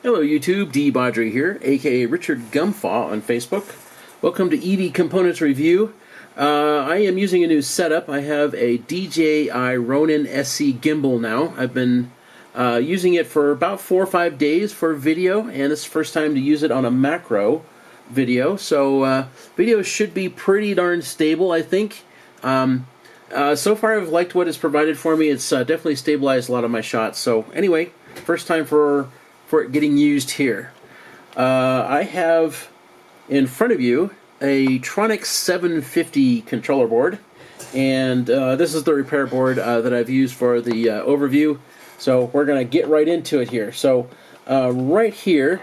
Hello YouTube, De-bodgery here, aka Richard Gumfaw on Facebook. Welcome to EV Components Review. I am using a new setup. I have a DJI Ronin SC gimbal now. I've been using it for about 4 or 5 days for video, and this is the first time to use it on a macro video. So video should be pretty darn stable, I think. So far I've liked what it's provided for me. It's definitely stabilized a lot of my shots. So anyway, first time for it getting used here. I have in front of you a Tronic 750 controller board, and this is the repair board that I've used for the overview. So we're going to get right into it here. So right here,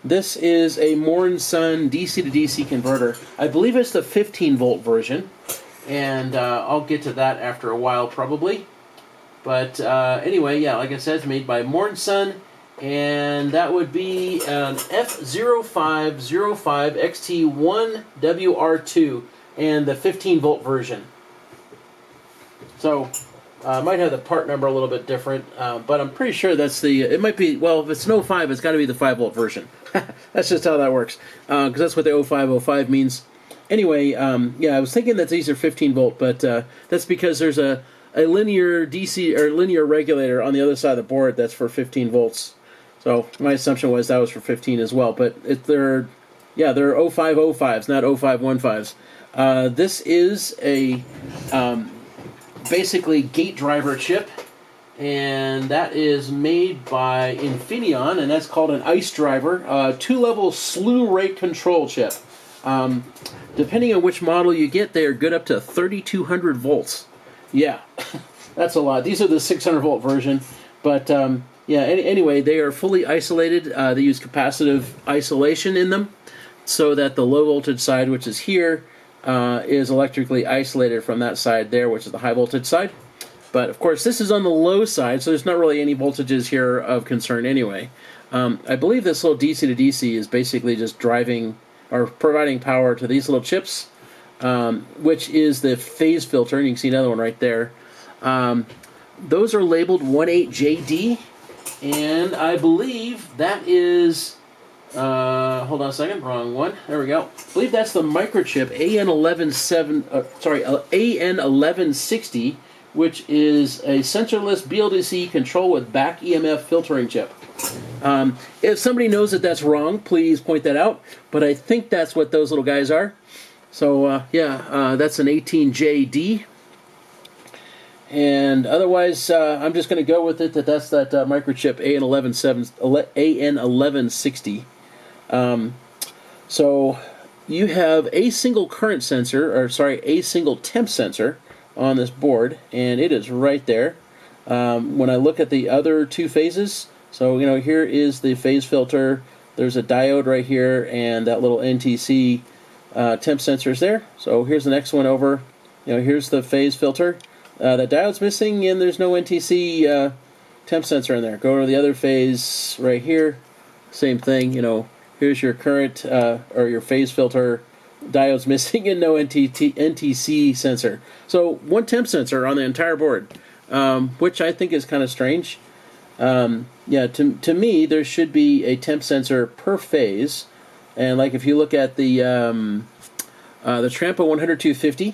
this is a Moore & Son DC to DC converter. I believe it's the 15 volt version, and I'll get to that after a while probably. But anyway, yeah, like I said, it's made by Moore & Son. And that would be an F0505XT1WR2 and the 15 volt version. So I might have the part number a little bit different, but I'm pretty sure that's the, it might be, well, if it's an 05, it's got to be the 5 volt version. That's just how that works, because that's what the 0505 means. Anyway, yeah, I was thinking that these are 15 volt, but that's because there's a linear DC or linear regulator on the other side of the board that's for 15 volts. So my assumption was that was for 15 as well, but they're 0505s, not 0515s. This is a basically gate driver chip, and that is made by Infineon, and that's called an ICE driver, 2-level slew rate control chip. Depending on which model you get, they are good up to 3200 volts. Yeah, that's a lot. These are the 600 volt version, but yeah, anyway, they are fully isolated. They use capacitive isolation in them so that the low voltage side, which is here, is electrically isolated from that side there, which is the high voltage side. But of course, this is on the low side, so there's not really any voltages here of concern anyway. I believe this little DC to DC is basically just driving or providing power to these little chips, which is the phase filter, and you can see another one right there. Those are labeled 18JD. And I believe that is, hold on a second, wrong one. There we go. I believe that's the microchip AN1160, which is a sensorless BLDC control with back EMF filtering chip. If somebody knows that that's wrong, please point that out. But I think that's what those little guys are. So yeah, that's an 18JD. And otherwise, I'm just going to go with it that's that microchip AN1160. So you have a single current sensor, or sorry, a single temp sensor on this board, and it is right there. When I look at the other two phases, so you know, here is the phase filter. There's a diode right here, and that little NTC temp sensor is there. So here's the next one over. You know, here's the phase filter. The diode's missing, and there's no NTC temp sensor in there. Go to the other phase right here. Same thing. You know, here's your current or your phase filter. Diode's missing, and no NTC sensor. So one temp sensor on the entire board, which I think is kind of strange. Yeah, to me, there should be a temp sensor per phase. And like if you look at the Trampa 100-250.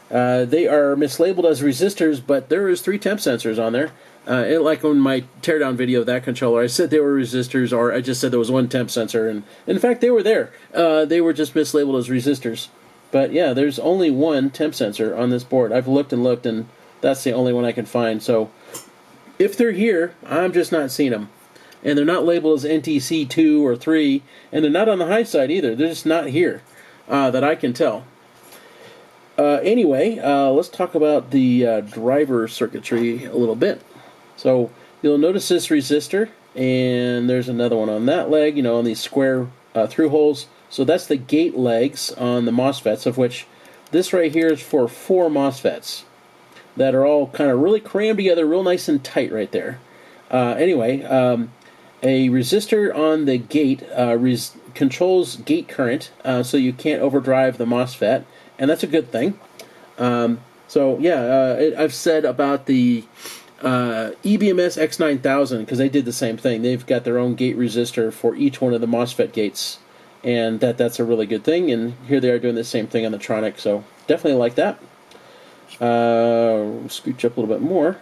They are mislabeled as resistors, but there is 3 temp sensors on there. Like on my teardown video of that controller, I said they were resistors, or I just said there was 1 temp sensor, and in fact they were there. They were just mislabeled as resistors. But yeah, there's only 1 temp sensor on this board. I've looked and looked, and that's the only one I can find. So if they're here, I'm just not seeing them. And they're not labeled as NTC 2 or 3, and they're not on the high side either. They're just not here that I can tell. Anyway, let's talk about the driver circuitry a little bit. So you'll notice this resistor, and there's another one on that leg, you know, on these square through holes. So that's the gate legs on the MOSFETs, of which this right here is for 4 MOSFETs that are all kind of really crammed together, real nice and tight right there. Anyway, a resistor on the gate controls gate current, so you can't overdrive the MOSFET. And that's a good thing. So yeah, I've said about the EBMS X9000, because they did the same thing. They've got their own gate resistor for each one of the MOSFET gates, and that's a really good thing. And here they are doing the same thing on the Tronic, so definitely like that. Scooch up a little bit more,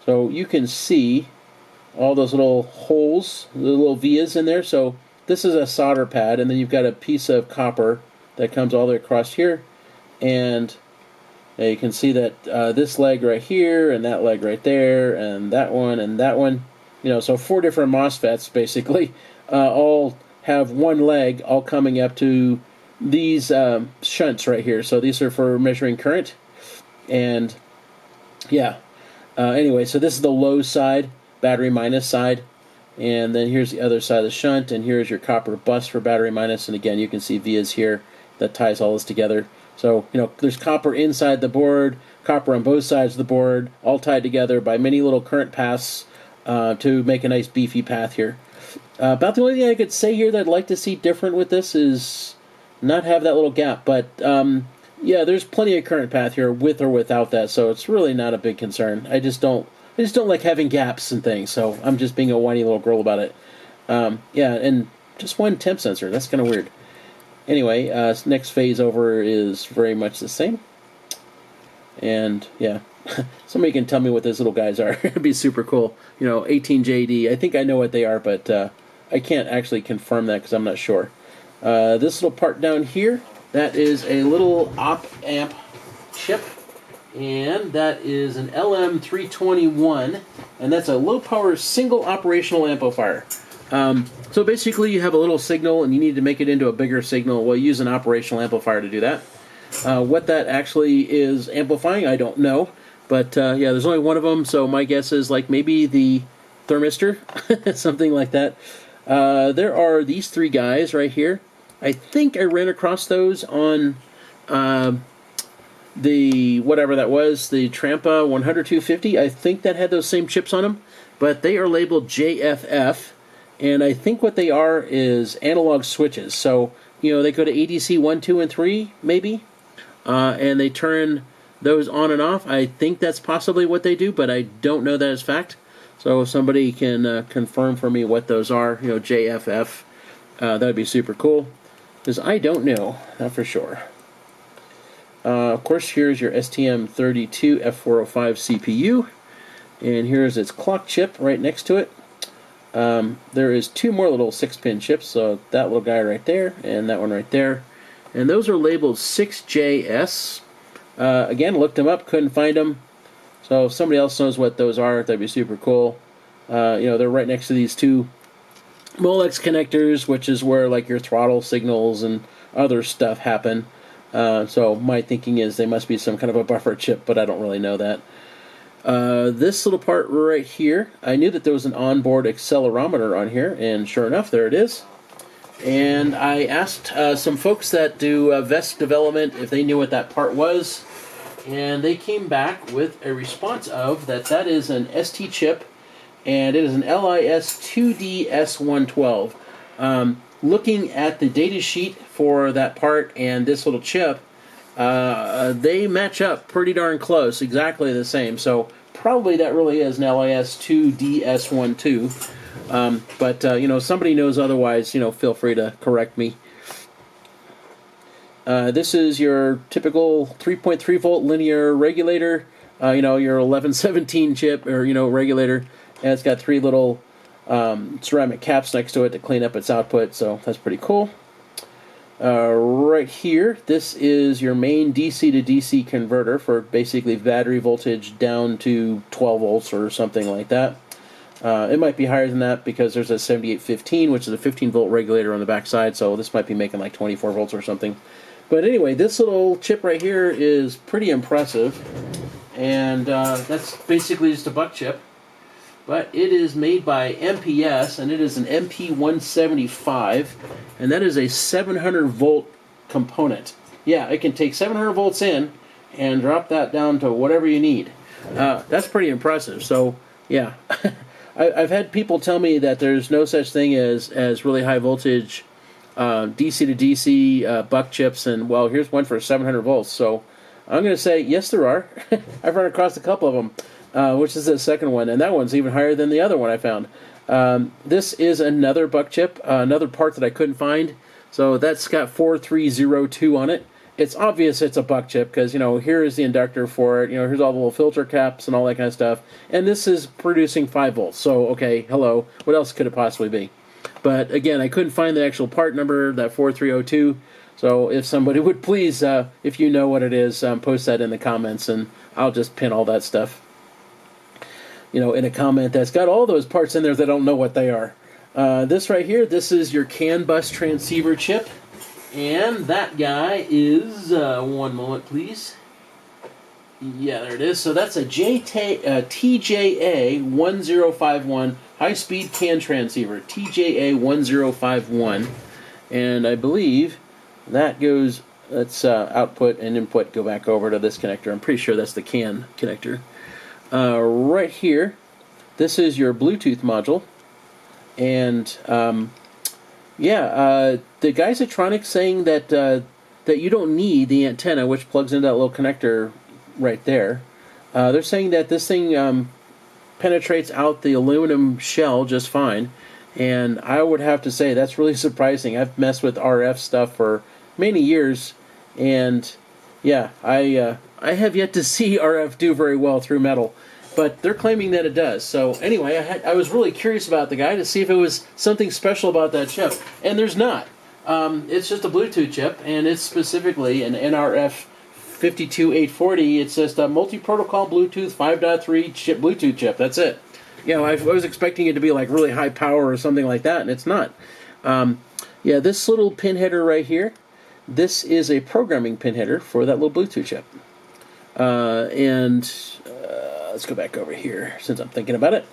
so you can see all those little holes, the little vias in there. So this is a solder pad, and then you've got a piece of copper that comes all the way across here, and you can see that this leg right here, and that leg right there, and that one, and that one. You know, so 4 different MOSFETs basically all have one leg, all coming up to these shunts right here. So these are for measuring current, and yeah. Anyway, so this is the low side, battery minus side, and then here's the other side of the shunt, and here's your copper bus for battery minus, and again you can see vias here that ties all this together. So, you know, there's copper inside the board, copper on both sides of the board, all tied together by many little current paths to make a nice beefy path here. About the only thing I could say here that I'd like to see different with this is not have that little gap, but yeah, there's plenty of current path here with or without that, so it's really not a big concern. I just don't like having gaps and things, so I'm just being a whiny little girl about it. Yeah, and just one temp sensor, that's kind of weird. Anyway, next phase over is very much the same. And yeah, somebody can tell me what those little guys are. It'd be super cool. You know, 18JD, I think I know what they are, but I can't actually confirm that because I'm not sure. This little part down here, that is a little op-amp chip, and that is an LM321, and that's a low-power single operational amplifier. So basically you have a little signal and you need to make it into a bigger signal. Well, you use an operational amplifier to do that. What that actually is amplifying, I don't know. But yeah, there's only one of them, so my guess is like maybe the thermistor, something like that. There are these 3 guys right here. I think I ran across those on the, whatever that was, the Trampa 100-250. I think that had those same chips on them, but they are labeled JFF. And I think what they are is analog switches. So, you know, they go to ADC 1, 2, and 3, maybe. And they turn those on and off. I think that's possibly what they do, but I don't know that as fact. So if somebody can confirm for me what those are, you know, JFF, that would be super cool. Because I don't know, not for sure. Of course, here's your STM32 F405 CPU. And here's its clock chip right next to it. There is 2 more little 6-pin chips, so that little guy right there and that one right there, and those are labeled 6JS. Again, looked them up, couldn't find them, so if somebody else knows what those are, that'd be super cool. You know, they're right next to these 2 Molex connectors, which is where like your throttle signals and other stuff happen. So my thinking is they must be some kind of a buffer chip, but I don't really know that. This little part right here, I knew that there was an onboard accelerometer on here, and sure enough, there it is. And I asked some folks that do vest development if they knew what that part was, and they came back with a response of that is an ST chip, and it is an LIS2DS112. Looking at the data sheet for that part and this little chip, they match up pretty darn close, exactly the same. So probably that really is an LIS2DS12. But you know, somebody knows otherwise, you know, feel free to correct me. This is your typical 3.3 volt linear regulator. You know, your 1117 chip, or you know, regulator, and it's got 3 little ceramic caps next to it to clean up its output. So that's pretty cool. Right here, this is your main DC to DC converter for basically battery voltage down to 12 volts or something like that. It might be higher than that because there's a 7815, which is a 15 volt regulator on the back side, so this might be making like 24 volts or something. But anyway, this little chip right here is pretty impressive, and that's basically just a buck chip. But it is made by MPS, and it is an MP175, and that is a 700 volt component. Yeah, it can take 700 volts in and drop that down to whatever you need. That's pretty impressive. So, yeah, I've had people tell me that there's no such thing as really high voltage DC to DC buck chips, and well, here's one for 700 volts. So I'm going to say, yes, there are. I've run across a couple of them. which is the second one, and that one's even higher than the other one I found. This is another buck chip, another part that I couldn't find. So that's got 4302 on it. It's obvious it's a buck chip because, you know, here is the inductor for it. You know, here's all the little filter caps and all that kind of stuff. And this is producing 5 volts. So, okay, hello. What else could it possibly be? But, again, I couldn't find the actual part number, that 4302. So if somebody would please, if you know what it is, post that in the comments, and I'll just pin all that stuff, you know, in a comment that's got all those parts in there that don't know what they are. This right here, this is your CAN bus transceiver chip. And that guy is, one moment please. Yeah, there it is. So that's a TJA1051 high-speed CAN transceiver. TJA1051. And I believe that goes, let's output and input go back over to this connector. I'm pretty sure that's the CAN connector. Right here, this is your Bluetooth module. And, the guys at Tronic saying that that you don't need the antenna, which plugs into that little connector right there. They're saying that this thing penetrates out the aluminum shell just fine, and I would have to say that's really surprising. I've messed with RF stuff for many years, and yeah, I have yet to see RF do very well through metal. But they're claiming that it does. So anyway, I was really curious about the guy to see if it was something special about that chip. And there's not. It's just a Bluetooth chip, and it's specifically an NRF 52840. It's just a multi-protocol Bluetooth 5.3 chip, Bluetooth chip. That's it. You know, I was expecting it to be like really high power or something like that, and it's not. Yeah, this little pin header right here, this is a programming pin header for that little Bluetooth chip. Let's go back over here since I'm thinking about it.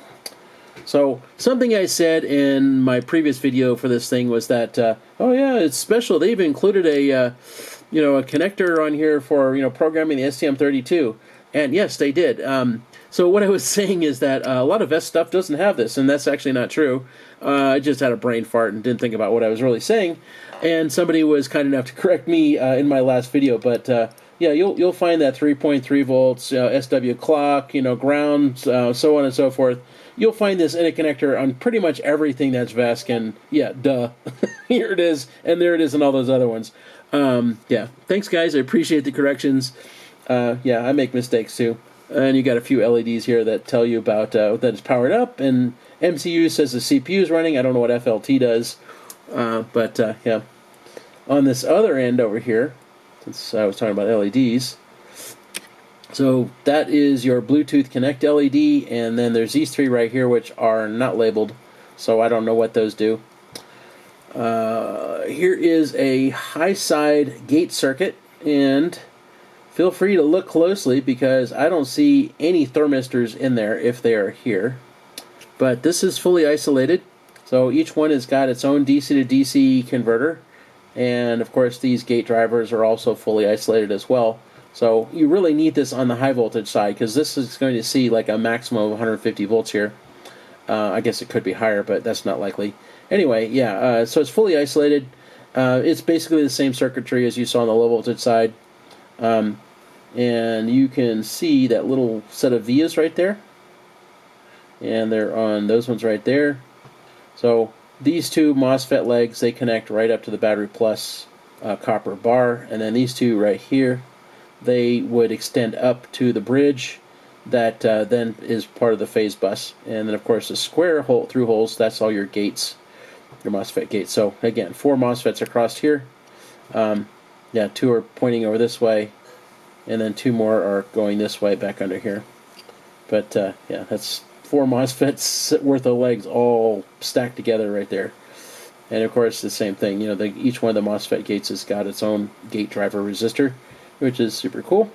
So something I said in my previous video for this thing was that, oh yeah, it's special. They've included a, a connector on here for, programming the STM32. And yes, they did. So what I was saying is that a lot of VEST stuff doesn't have this, and that's actually not true. I just had a brain fart and didn't think about what I was really saying. And somebody was kind enough to correct me in my last video, but yeah, you'll find that 3.3 volts, SW clock, ground, so on and so forth. You'll find this in a connector on pretty much everything that's VESC, and yeah, duh. Here it is, and there it is in all those other ones. Yeah, thanks guys, I appreciate the corrections. Yeah, I make mistakes too. And you got a few LEDs here that tell you about that it's powered up, and MCU says the CPU is running. I don't know what FLT does, but yeah. On this other end over here, since I was talking about LEDs, so that is your Bluetooth Connect LED, and then there's these three right here which are not labeled, so I don't know what those do. Here is a high side gate circuit, and feel free to look closely because I don't see any thermistors in there if they are here. But this is fully isolated, so each one has got its own DC to DC converter. And of course these gate drivers are also fully isolated as well. So you really need this on the high voltage side because this is going to see like a maximum of 150 volts here. I guess it could be higher, but that's not likely. Anyway, yeah, so it's fully isolated. It's basically the same circuitry as you saw on the low voltage side. And you can see that little set of vias right there. And they're on those ones right there. So these two MOSFET legs, they connect right up to the battery plus copper bar, and then these two right here, they would extend up to the bridge that then is part of the phase bus. And then of course the square hole through holes, that's all your gates, your MOSFET gates. So again, 4 MOSFETs across here. Yeah, 2 are pointing over this way, and then 2 more are going this way back under here. But yeah, that's 4 MOSFETs worth of legs all stacked together right there. And of course the same thing, each one of the MOSFET gates has got its own gate driver resistor, which is super cool.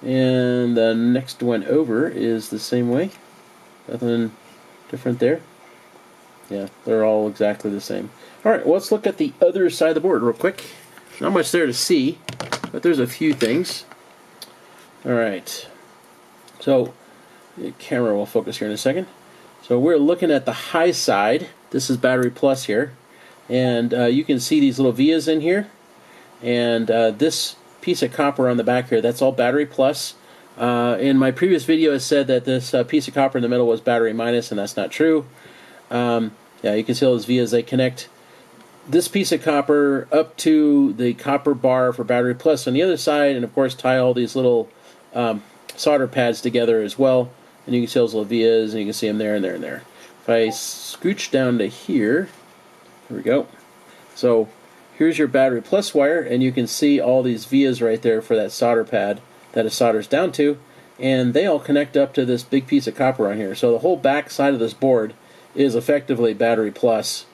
And the next one over is the same way. Nothing different there. Yeah, they're all exactly the same. Alright, well, let's look at the other side of the board real quick. Not much there to see, but there's a few things. Alright, so the camera will focus here in a second. So we're looking at the high side. This is battery plus here, and you can see these little vias in here, and this piece of copper on the back here, that's all battery plus. In my previous video, I said that this piece of copper in the middle was battery minus, and that's not true. Yeah, you can see all those vias. They connect this piece of copper up to the copper bar for battery plus on the other side, and of course tie all these little solder pads together as well. And you can see those little vias, and you can see them there and there and there. If I scooch down to here we go. So here's your battery plus wire, and you can see all these vias right there for that solder pad that it solders down to, and they all connect up to this big piece of copper on here. So the whole back side of this board is effectively battery plus.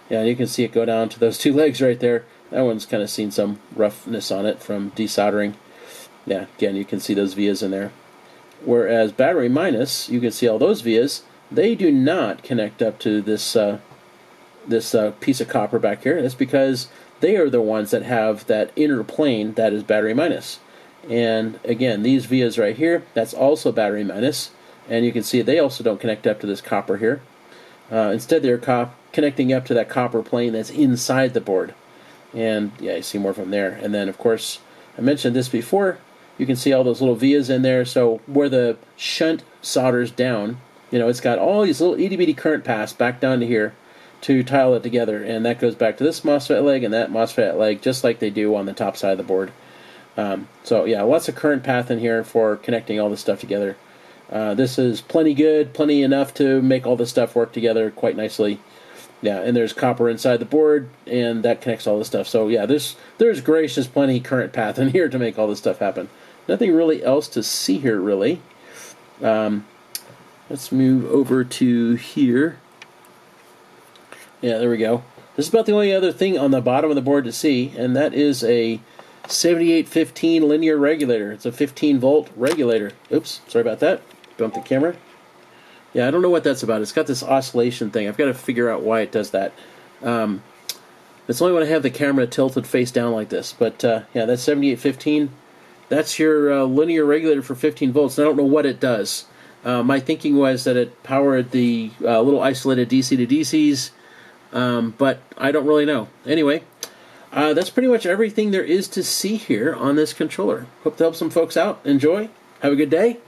Yeah, and you can see it go down to those two legs right there. That one's kind of seen some roughness on it from desoldering. Yeah, again, you can see those vias in there. Whereas battery minus, you can see all those vias. They do not connect up to this piece of copper back here. That's because they are the ones that have that inner plane that is battery minus. And again, these vias right here, that's also battery minus. And you can see they also don't connect up to this copper here. Instead, they're connecting up to that copper plane that's inside the board. And yeah, you see more from there. And then, of course, I mentioned this before. You can see all those little vias in there. So where the shunt solders down, you know, it's got all these little itty-bitty current paths back down to here to tile it together. And that goes back to this MOSFET leg and that MOSFET leg, just like they do on the top side of the board. So yeah, lots of current path in here for connecting all this stuff together. This is plenty good, plenty enough to make all this stuff work together quite nicely. Yeah, and there's copper inside the board, and that connects all this stuff. So yeah, there's gracious plenty current path in here to make all this stuff happen. Nothing really else to see here, really. Let's move over to here. Yeah, there we go. This is about the only other thing on the bottom of the board to see, and that is a 7815 linear regulator. It's a 15-volt regulator. Oops, sorry about that. Bumped the camera. Yeah, I don't know what that's about. It's got this oscillation thing. I've got to figure out why it does that. It's only when I have the camera tilted face down like this. But yeah, that's 7815. That's your linear regulator for 15 volts. I don't know what it does. My thinking was that it powered the little isolated DC to DCs, but I don't really know. Anyway, that's pretty much everything there is to see here on this controller. Hope to help some folks out. Enjoy. Have a good day.